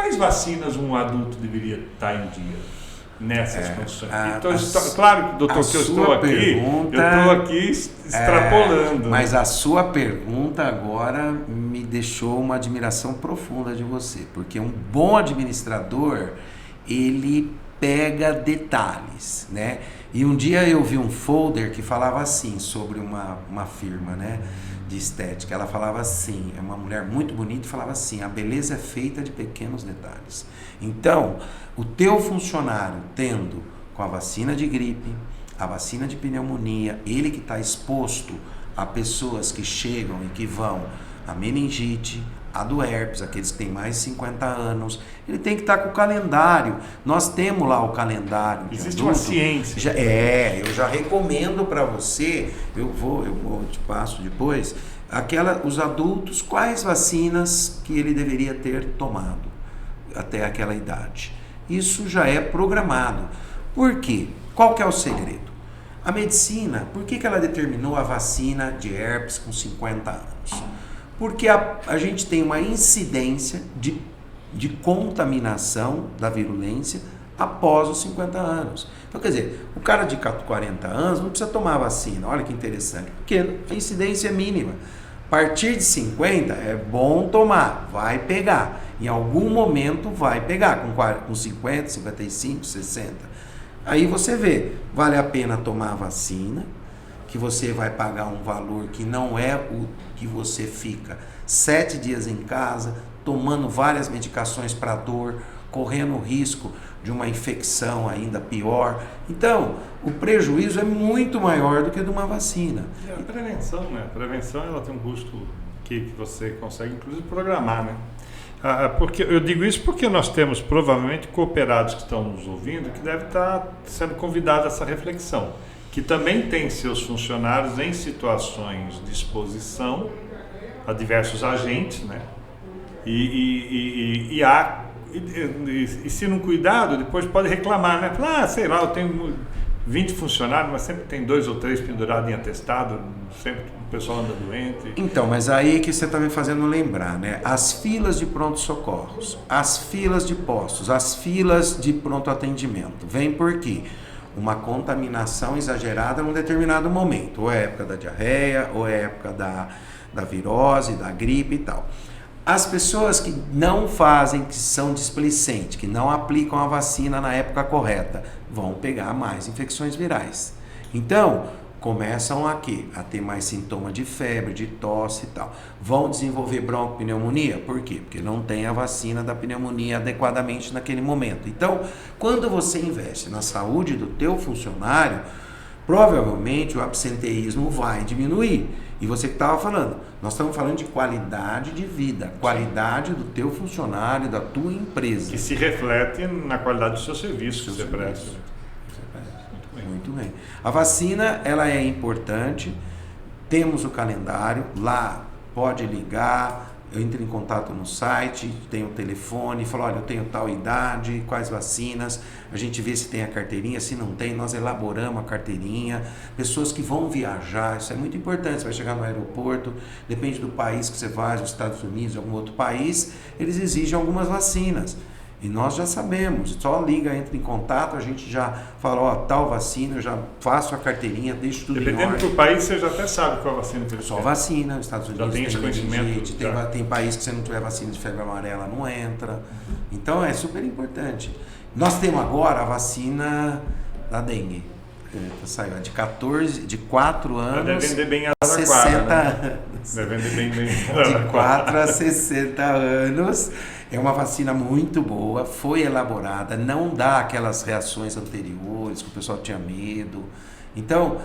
quais vacinas um adulto deveria estar em dia nessas condições? Então, claro, doutor, que eu estou aqui extrapolando. Mas a sua pergunta agora me deixou uma admiração profunda de você, porque um bom administrador, ele pega detalhes, né? E um dia eu vi um folder que falava assim sobre uma firma, né, de estética. Ela falava assim, é uma mulher muito bonita, e falava assim: a beleza é feita de pequenos detalhes. Então, o teu funcionário tendo com a vacina de gripe, a vacina de pneumonia, ele que está exposto a pessoas que chegam e que vão a meningite, a do herpes, aqueles que têm mais de 50 anos, ele tem que estar com o calendário. Nós temos lá o calendário. Existe uma ciência. Eu já recomendo para você, eu te passo depois, os adultos, quais vacinas que ele deveria ter tomado até aquela idade. Isso já é programado. Por quê? Qual que é o segredo? A medicina, por que ela determinou a vacina de herpes com 50 anos? Porque a gente tem uma incidência de contaminação da virulência após os 50 anos. Então, quer dizer, o cara de 40 anos não precisa tomar vacina. Olha que interessante, porque a incidência é mínima. A partir de 50 é bom tomar, vai pegar. Em algum momento vai pegar, com 50, 55, 60. Aí você vê, vale a pena tomar a vacina, que você vai pagar um valor que não é o que você fica 7 dias em casa, tomando várias medicações para dor, correndo o risco de uma infecção ainda pior. Então, o prejuízo é muito maior do que de uma vacina. E a prevenção, né? A prevenção, ela tem um custo que você consegue, inclusive, programar, né? Porque eu digo isso porque nós temos provavelmente cooperados que estão nos ouvindo que devem estar sendo convidados a essa reflexão, que também tem seus funcionários em situações de exposição a diversos agentes, né? E se não cuidado, depois pode reclamar, né? Sei lá, eu tenho 20 funcionários, mas sempre tem 2 ou 3 pendurados em atestado, sempre o pessoal anda doente. Então, mas aí que você está me fazendo lembrar, né? As filas de pronto-socorros, as filas de postos, as filas de pronto-atendimento, vem por quê? Uma contaminação exagerada num determinado momento, ou é época da diarreia, ou é época da virose, da gripe e tal. As pessoas que não fazem, que são displicentes, que não aplicam a vacina na época correta, vão pegar mais infecções virais. Então, começam a ter mais sintoma de febre, de tosse e tal. Vão desenvolver broncopneumonia? Por quê? Porque não tem a vacina da pneumonia adequadamente naquele momento. Então, quando você investe na saúde do teu funcionário, provavelmente o absenteísmo vai diminuir. E você que estava falando, nós estamos falando de qualidade de vida, qualidade do teu funcionário, da tua empresa. Que se reflete na qualidade do seu serviço que você presta. Muito bem. A vacina, ela é importante, temos o calendário, lá pode ligar, eu entro em contato no site, tem o telefone, falo, olha, eu tenho tal idade, quais vacinas, a gente vê se tem a carteirinha, se não tem, nós elaboramos a carteirinha. Pessoas que vão viajar, isso é muito importante, você vai chegar no aeroporto, depende do país que você vai, os Estados Unidos, algum outro país, eles exigem algumas vacinas. E nós já sabemos, só liga, entra em contato, a gente já fala, tal vacina, eu já faço a carteirinha, deixo tudo em ordem. Dependendo do país, você já até sabe qual vacina que eles Só vacina, os Estados Unidos já tem esse conhecimento. Tem país que se não tiver vacina de febre amarela, não entra. Então, é super importante. Nós temos agora a vacina da dengue. Saiu de 4 anos deve vender bem a 60 anos. Deve vender bem de 4 a 60 anos. É uma vacina muito boa, foi elaborada, não dá aquelas reações anteriores que o pessoal tinha medo. Então,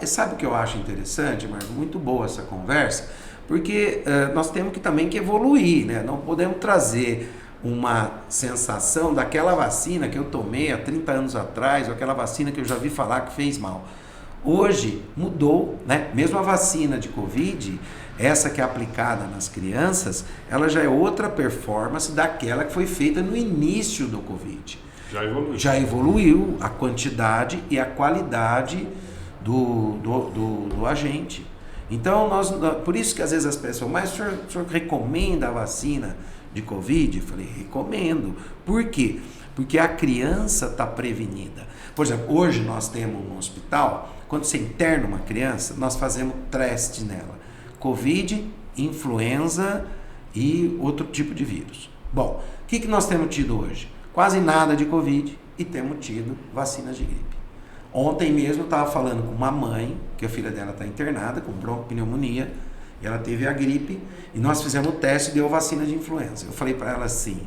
sabe o que eu acho interessante, Marco? Muito boa essa conversa, porque nós temos também que evoluir, né? Não podemos trazer uma sensação daquela vacina que eu tomei há 30 anos atrás, ou aquela vacina que eu já vi falar que fez mal. Hoje mudou, né? Mesmo a vacina de Covid, essa que é aplicada nas crianças, ela já é outra performance daquela que foi feita no início do Covid. Já evoluiu a quantidade e a qualidade do agente. Então, por isso que às vezes as pessoas, mas o senhor recomenda a vacina de Covid? Eu falei, recomendo. Por quê? Porque a criança está prevenida. Por exemplo, hoje nós temos no hospital, quando você interna uma criança, nós fazemos teste nela. Covid, influenza e outro tipo de vírus. Bom, o que nós temos tido hoje? Quase nada de Covid e temos tido vacinas de gripe. Ontem mesmo eu estava falando com uma mãe, que a filha dela está internada com broncopneumonia, e ela teve a gripe, e nós fizemos o teste e deu vacina de influenza. Eu falei para ela assim,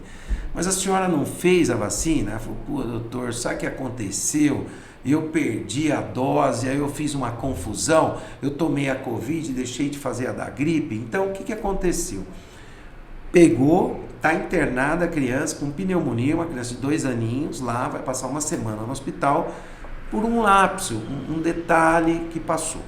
mas a senhora não fez a vacina? Ela falou, pô, doutor, sabe o que aconteceu? Eu perdi a dose, aí eu fiz uma confusão, eu tomei a Covid e deixei de fazer a da gripe. Então, o que aconteceu? Pegou, está internada a criança com pneumonia, uma criança de 2 aninhos, lá vai passar uma semana no hospital, por um lapso, um detalhe que passou.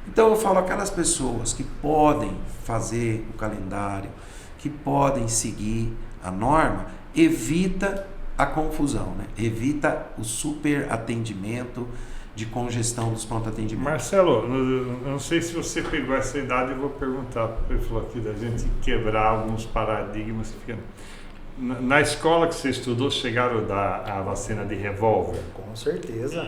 Então eu falo, aquelas pessoas que podem fazer o calendário, que podem seguir a norma, evita a confusão, né? Evita o super atendimento de congestão dos pronto atendimentos. Marcelo, eu não sei se você pegou essa idade, eu vou perguntar, porque ele falou aqui da gente quebrar alguns paradigmas. Na escola que você estudou, chegaram a dar a vacina de revólver? Com certeza.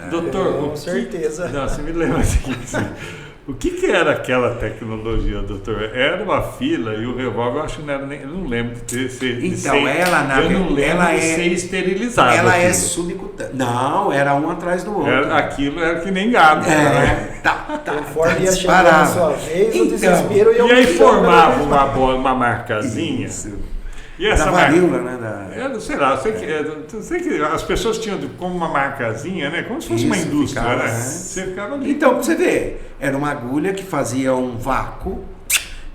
Doutor, com certeza. Não, você me lembra aqui. O que era aquela tecnologia, doutor? Era uma fila e o revólver, eu acho que não era nem. Eu não lembro de ter ser. Então, de ser, ela na eu não lembro de ser esterilizada. Ela aquilo. é subcutânea. Não, era um atrás do outro. Aquilo era que nem gado. Né? Conforme ia chegando na sua vez, o desespero ia. E aí formava uma marcazinha. Isso. E essa da varíola, né? Eu sei lá, eu sei que as pessoas tinham como uma marcazinha, né? Como se fosse uma indústria, ficava, né? né? Você ficava ali. Então, pra você ver, era uma agulha que fazia um vácuo,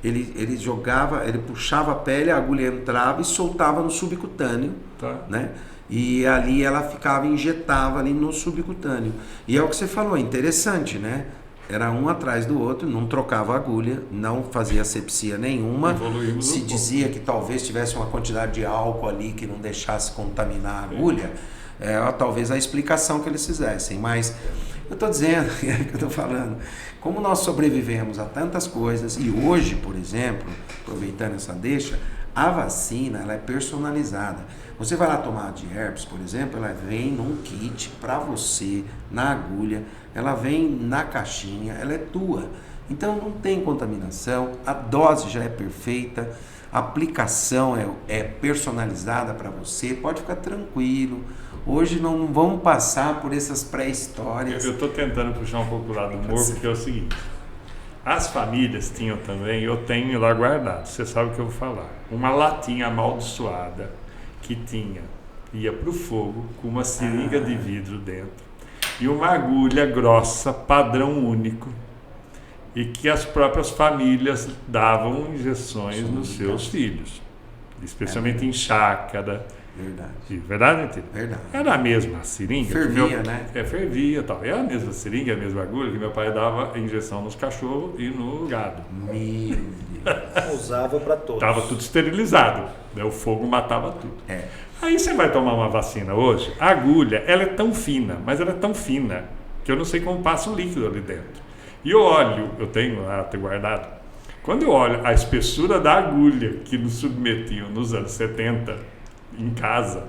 ele jogava, ele puxava a pele, a agulha entrava e soltava no subcutâneo, Tá. né? E ali ela ficava, injetava ali no subcutâneo. E é o que você falou, interessante, né? Era um atrás do outro, não trocava agulha, não fazia asepsia nenhuma. Evoluímos Se dizia que talvez tivesse uma quantidade de álcool ali que não deixasse contaminar a agulha. Talvez a explicação que eles fizessem. Mas eu estou dizendo, é o que eu estou falando, como nós sobrevivemos a tantas coisas, e hoje, por exemplo, aproveitando essa deixa, a vacina ela é personalizada. Você vai lá tomar a de herpes, por exemplo, ela vem num kit para você, na agulha, ela vem na caixinha, ela é tua. Então não tem contaminação, a dose já é perfeita, a aplicação é personalizada para você, pode ficar tranquilo. Hoje não vamos passar por essas pré-histórias. Eu estou tentando puxar um pouco do lado do humor, porque é o seguinte. As famílias tinham também, eu tenho lá guardado, você sabe o que eu vou falar, uma latinha amaldiçoada que ia para o fogo com uma seringa de vidro dentro e uma agulha grossa, padrão único, e que as próprias famílias davam injeções nos seus filhos, especialmente em chácara. Verdade. Verdade, Antônio? Verdade. Era a mesma seringa. Fervia, né? Fervia e tal. Era a mesma seringa, a mesma agulha que meu pai dava injeção nos cachorros e no gado. Meu Deus. Usava para todos. Estava tudo esterilizado. Né? O fogo matava tudo. Aí você vai tomar uma vacina hoje, a agulha, ela é tão fina, mas ela é tão fina, que eu não sei como passa o líquido ali dentro. E eu olho, eu tenho lá até guardado, quando eu olho a espessura da agulha que nos submetiam nos anos 70, em casa,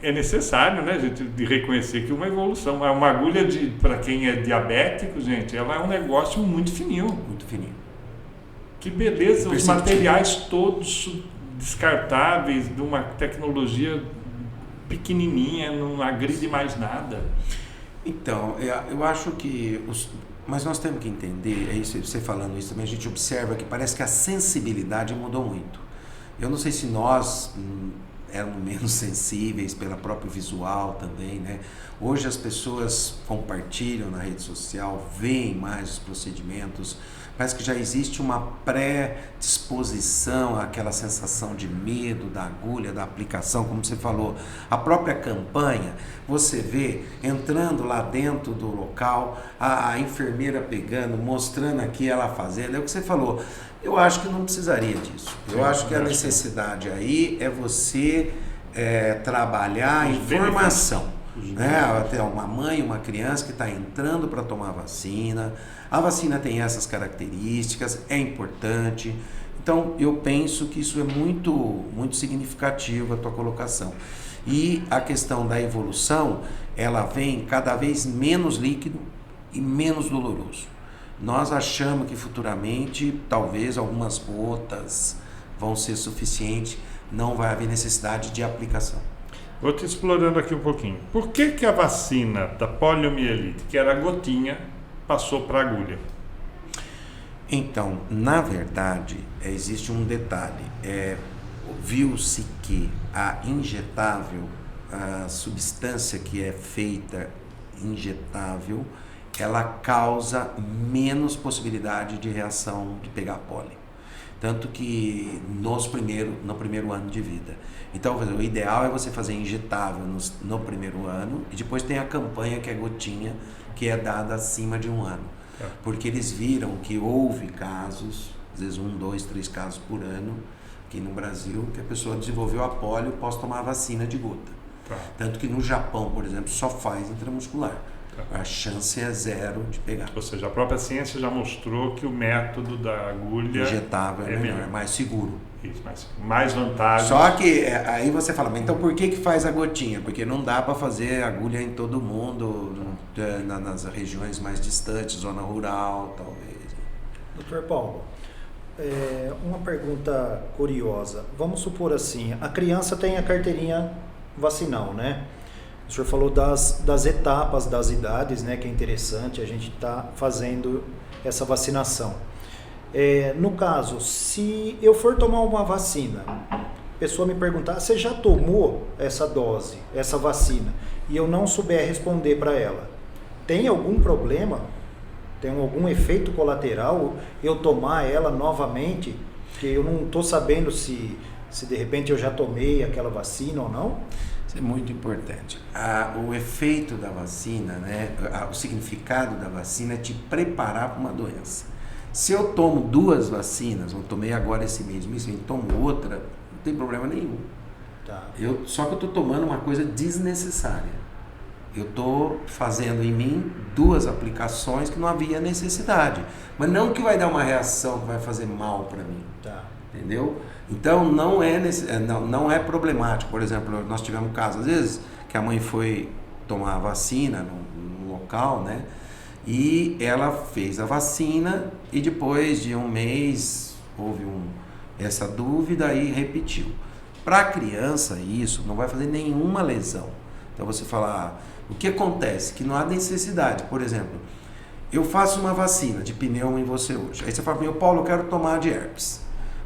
é necessário, né, gente, de reconhecer que uma evolução, uma agulha para quem é diabético, gente, ela é um negócio muito fininho. Muito fininho. Que beleza, os materiais todos descartáveis, de uma tecnologia pequenininha, não agride mais nada. Então, eu acho que mas nós temos que entender, é isso, você falando isso também, a gente observa que parece que a sensibilidade mudou muito. Eu não sei se nós éramos menos sensíveis pelo próprio visual também, né? Hoje as pessoas compartilham na rede social, veem mais os procedimentos, parece que já existe uma predisposição àquela sensação de medo da agulha, da aplicação, como você falou. A própria campanha, você vê entrando lá dentro do local, a enfermeira pegando, mostrando aqui ela fazendo, é o que você falou. Eu acho que não precisaria disso. Eu acho que a necessidade aí é você trabalhar a informação. Né? Tem uma mãe, uma criança que está entrando para tomar vacina. A vacina tem essas características, é importante. Então, eu penso que isso é muito, muito significativo, a tua colocação. E a questão da evolução, ela vem cada vez menos líquido e menos doloroso. Nós achamos que futuramente, talvez algumas gotas vão ser suficientes, não vai haver necessidade de aplicação. Vou te explorando aqui um pouquinho. Por que a vacina da poliomielite, que era gotinha, passou para agulha? Então, na verdade, existe um detalhe. Viu-se que a injetável, a substância que é feita injetável, ela causa menos possibilidade de reação de pegar pólen. Tanto que no primeiro ano de vida. Então, o ideal é você fazer injetável no primeiro ano e depois tem a campanha que é gotinha, que é dada acima de 1 ano. Porque eles viram que houve casos, às vezes 1, 2, 3 casos por ano, aqui no Brasil, que a pessoa desenvolveu a polio após tomar a vacina de gota. Tanto que no Japão, por exemplo, só faz intramuscular. A chance é 0 de pegar. Ou seja, a própria ciência já mostrou que o método da agulha injetável é melhor, é mais seguro. Isso, mais vantagem. Só que aí você fala, mas então por que faz a gotinha? Porque não dá para fazer agulha em todo mundo, nas regiões mais distantes, zona rural, talvez. Dr. Paulo, uma pergunta curiosa. Vamos supor assim, a criança tem a carteirinha vacinal, né? O senhor falou das etapas, das idades, né? Que é interessante a gente estar fazendo essa vacinação. No caso, se eu for tomar uma vacina, a pessoa me perguntar, você já tomou essa dose, essa vacina, e eu não souber responder para ela, tem algum problema? Tem algum efeito colateral eu tomar ela novamente? Que eu não estou sabendo se de repente eu já tomei aquela vacina ou não? Isso é muito importante. O efeito da vacina, né, o significado da vacina é te preparar para uma doença. Se eu tomo 2 vacinas, eu tomei agora esse mês, e tomo outra, não tem problema nenhum. Tá. Só que eu estou tomando uma coisa desnecessária. Eu estou fazendo em mim 2 aplicações que não havia necessidade. Mas não que vai dar uma reação que vai fazer mal para mim. Tá. Entendeu? Então não é problemático. Por exemplo, nós tivemos casos, às vezes, que a mãe foi tomar a vacina no local, né? E ela fez a vacina e depois de 1 mês houve essa dúvida e repetiu. Para a criança isso não vai fazer nenhuma lesão. Então você fala, o que acontece? Que não há necessidade. Por exemplo, eu faço uma vacina de pneumo em você hoje. Aí você fala, Paulo, eu quero tomar de herpes.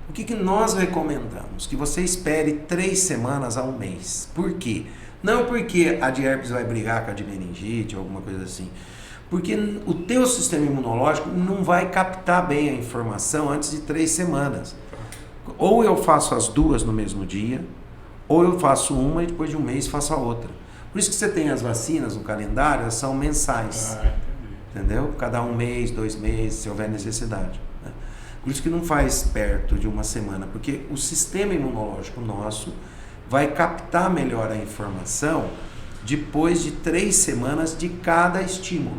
O que nós recomendamos? Que você espere 3 semanas a 1 mês. Por quê? Não porque a de herpes vai brigar com a de meningite ou alguma coisa assim. Porque o teu sistema imunológico não vai captar bem a informação antes de 3 semanas. Ou eu faço as 2 no mesmo dia, ou eu faço uma e depois de 1 mês faço a outra. Por isso que você tem as vacinas no calendário, elas são mensais. Entendeu? Cada 1 mês, 2 meses, se houver necessidade. Né? Por isso que não faz perto de 1 semana, porque o sistema imunológico nosso vai captar melhor a informação depois de 3 semanas de cada estímulo.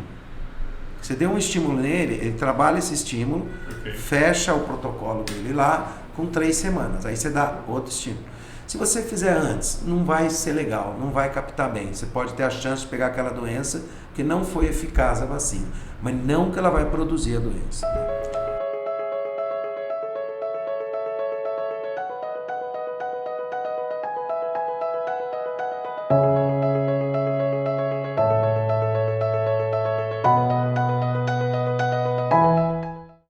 Você deu um estímulo nele, ele trabalha esse estímulo, fecha o protocolo dele lá com 3 semanas. Aí você dá outro estímulo. Se você fizer antes, não vai ser legal, não vai captar bem. Você pode ter a chance de pegar aquela doença porque não foi eficaz a vacina, mas não que ela vai produzir a doença.